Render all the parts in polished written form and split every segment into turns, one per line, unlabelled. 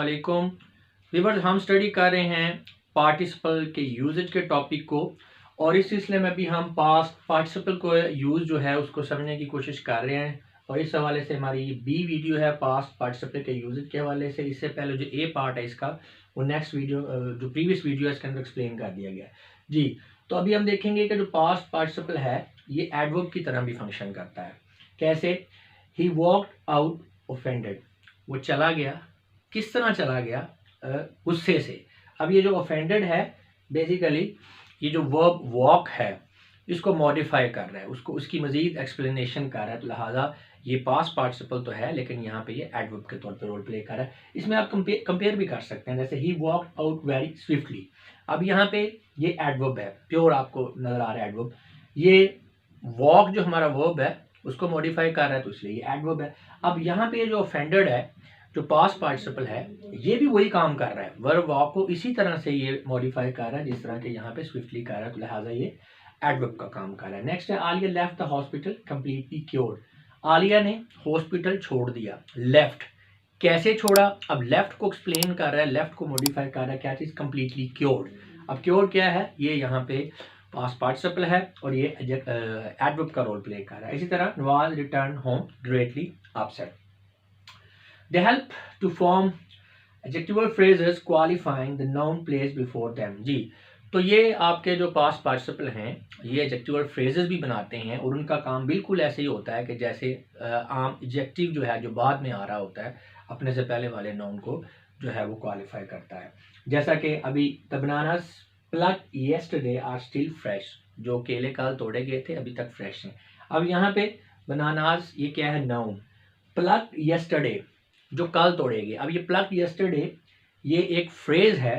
वालेकुम व्यूअर्स, हम स्टडी कर रहे हैं पार्टिसिपल के यूजेज के टॉपिक को और इस सिलसिले में भी हम पास्ट पार्टिसिपल को यूज़ जो है उसको समझने की कोशिश कर रहे हैं। और इस हवाले से हमारी ये बी वीडियो है पास्ट पार्टिसिपल के यूजेज के हवाले से। इससे पहले जो ए पार्ट है इसका वो नेक्स्ट वीडियो जो प्रीवियस वीडियो है इसके अंदर एक्सप्लेन कर दिया गया है जी। तो अभी हम देखेंगे कि जो पास्ट पार्टिसिपल है ये एडवर्ब की तरह भी फंक्शन करता है। कैसे? ही वॉकड आउट ऑफेंडेड, वो चला गया। किस तरह चला गया? गुस्से से। अब ये जो ऑफेंडेड है बेसिकली ये जो वर्ब वॉक है इसको मॉडिफाई कर रहा है, उसको उसकी मजीद एक्सप्लेनेशन कर रहा है। तो लिहाजा ये पास्ट पार्टिसिपल तो है लेकिन यहाँ पे ये एडवर्ब के तौर पे रोल प्ले कर रहा है। इसमें आप कंपेयर भी कर सकते हैं, जैसे he walked out very swiftly. अब यहाँ पे ये एडवर्ब है, प्योर आपको नजर आ रहा है एडवर्ब। ये वॉक जो हमारा वर्ब है उसको मॉडिफाई कर रहा है तो इसलिए ये एडवर्ब है। अब यहाँ पे जो ऑफेंडेड है जो पास्ट पार्टिसिपल है ये भी वही काम कर रहा है, वर्ब वॉक को इसी तरह से ये मॉडिफाई कर रहा है जिस तरह के यहाँ पे स्विफ्टली कर रहा है, तो लिहाजा ये एडवर्ब का काम कर रहा है। नेक्स्ट है Alia left the hospital completely cured. Alia ने हॉस्पिटल छोड़ दिया। लेफ्ट कैसे छोड़ा? अब लेफ्ट को एक्सप्लेन कर रहा है, लेफ्ट को मॉडिफाई कर रहा है। क्या चीज? Completely cured. अब क्योर्ड क्या है? ये यहाँ पे पास्ट पार्टिसिपल है और ये एडवर्ब का रोल प्ले कर रहा है। इसी तरह Nawaz return home greatly upset. They help to form adjectival phrases qualifying the noun placed before them। जी, तो ये आपके जो पास्ट पार्टिसिपल हैं ये एडजेक्टिवल फ्रेजेस भी बनाते हैं और उनका काम बिल्कुल ऐसे ही होता है कि जैसे आम एडजेक्टिव जो है जो बाद में आ रहा होता है अपने से पहले वाले नाउन को जो है वो क्वालिफाई करता है। जैसा कि अभी the bananas plucked yesterday are still fresh, जो केले कल तोड़े गए थे अभी तक फ्रेश हैं। अब यहाँ पे बनानास ये क्या है? नाउन। प्लक्ड यस्टरडे जो कल तोड़ेगी। अब ये प्लक्ड यस्टरडे ये एक फ्रेज है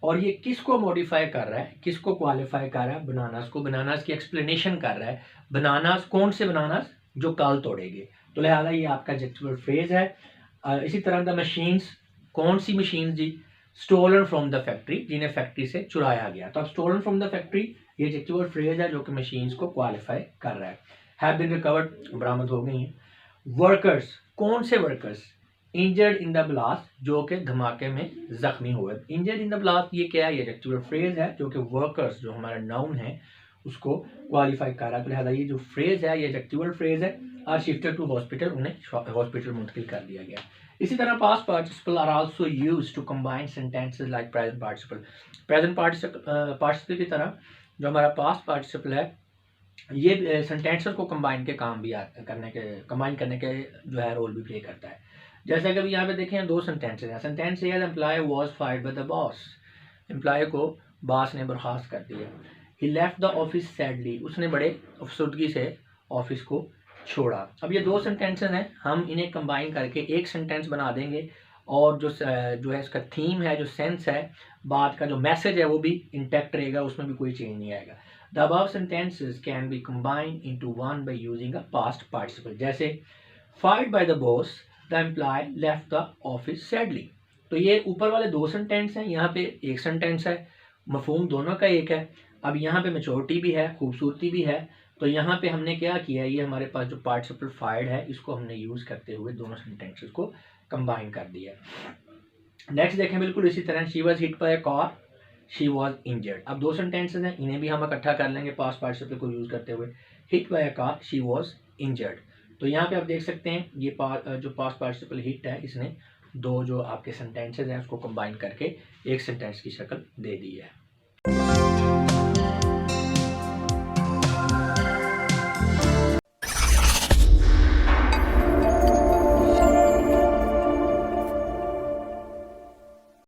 और ये किसको मॉडिफाई कर रहा है, किसको क्वालिफाई कर रहा है? बनानास को। बनानास की एक्सप्लेनेशन कर रहा है। बनानास कौन से बनानास? जो कल तोड़ेंगे। तो लिहाजा ये आपका एडजेक्टिवल फ्रेज है। इसी तरह द मशीन्स, कौन सी मशीन जी? स्टोलन फ्रॉम द फैक्ट्री, जिन्हें फैक्ट्री से चुराया गया। तो अब स्टोलन फ्रॉम द फैक्ट्री ये एडजेक्टिवल फ्रेज है जो कि मशीन्स को क्वालिफाई कर रहा है। हैव बीन रिकवर्ड, बरामद हो गई हैं। वर्कर्स, कौन से workers? Injured in the blast, जो कि धमाके में जख्मी हुए। इंजर्ड इन द ब्लास्ट ये क्या है? ये एडजेक्टिवल फ्रेज है जो कि वर्कर्स जो हमारा नाउन है उसको क्वालिफाई कर रहा है। तो लिहाजा ये जो फ्रेज है ये एडजेक्टिवल फ्रेज है। आर शिफ्टेड टू हॉस्पिटल, उन्हें हॉस्पिटल मुंतकिल कर दिया गया। इसी तरह past participle are also used to combine sentences like present participle. Present participle की तरह जो हमारा पास्ट पार्टिसिपल है ये सेंटेंसेस को कंबाइन के काम भी कंबाइन करने के जो है रोल भी प्ले करता है। जैसा कि अभी यहाँ पे देखें दो सेंटेंसेस हैं। सेंटेंस ये है employee was fired by the boss, employee को बॉस ने बर्खास्त कर दिया। He left the office sadly, उसने बड़े अफसरदगी से ऑफिस को छोड़ा। अब ये दो सेंटेंसेस हैं, हम इन्हें कंबाइन करके एक सेंटेंस बना देंगे और जो है इसका थीम है, जो सेंस है, बात का जो मैसेज है वो भी इंटैक्ट रहेगा, उसमें भी कोई चेंज नहीं आएगा। The above sentences can be combined into one by using a past participle. जैसे fired by the boss, the employee left the office sadly. तो ये ऊपर वाले दो सेंटेंस हैं, यहाँ पे एक सेंटेंस है, मफहूम दोनों का एक है। अब यहाँ पे मैच्योरिटी भी है, खूबसूरती भी है। तो यहाँ पे हमने क्या किया, ये हमारे पास जो पार्टिसिपल फायर्ड है इसको हमने यूज करते हुए दोनों सेंटेंसेस को कंबाइन कर दिया। नेक्स्ट देखें बिल्कुल इसी तरह, she was hit by a car, she was injured. अब दो सेंटेंसेस हैं, इन्हें भी हम इकट्ठा कर लेंगे पास्ट पार्टिसिपल को यूज करते हुए। Hit by a car, she was injured. तो यहाँ पे आप देख सकते हैं ये जो पास्ट पार्टिसिपल हिट है इसने दो जो आपके सेंटेंसेस हैं उसको कंबाइन करके एक सेंटेंस की शक्ल दे दी है।